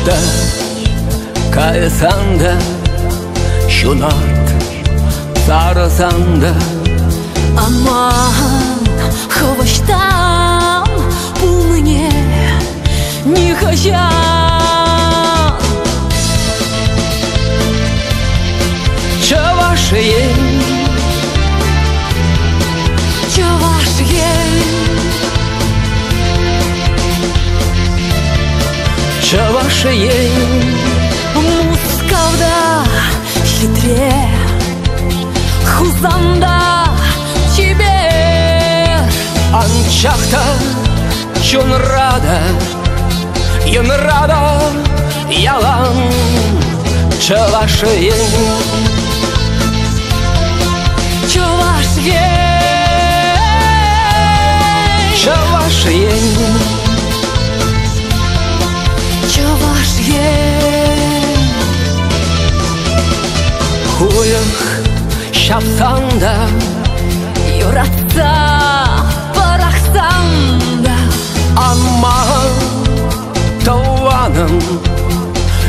Taşta kaysan da, şunat sarsan da. Aman, chować tam, u mnie nie хотят. Чаваш ей, Чаваш ей, чаваш ей. Мускавда хитре, хузанда тебе. Анчахта чунрада, юнрада ялан. Чаваш ей, Чаваш ей, чаваш ей. Чаваш ей. Хуях şapsan da, Юратса, барахсан да. ama tavanım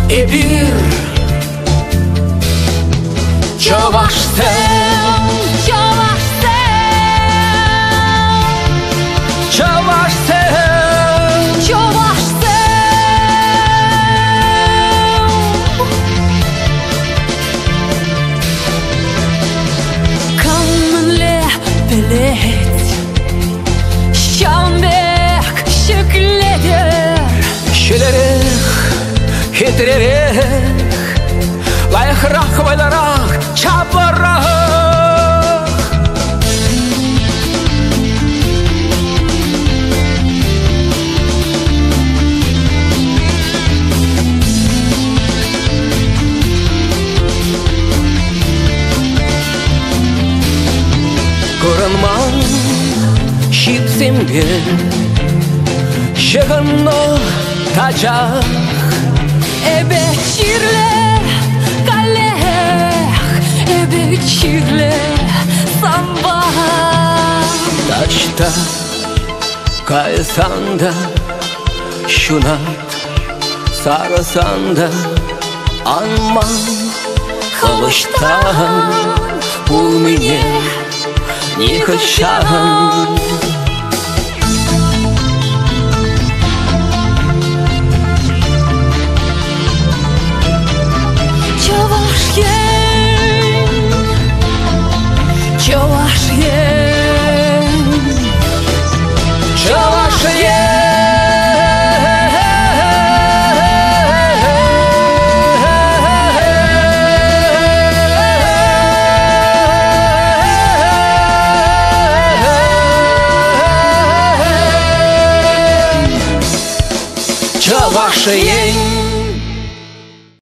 bir çavaş sen, Чаваш sen, çavaş sen. Чаваш sen. Kanlı bilet, Şambek şükledir. Şilerek, hitrerek, layıkrak vaylarak, çaparak. Koranman şipsimge, şeganno tacak. Ebe çirle kaleh, ebe çirle samba. Taşta kaysan da, şunat sarsan da. Anma kılıçtan, bu mnie не хотят. Чаваш ей, Чаваш ей, Çavaş Чаваш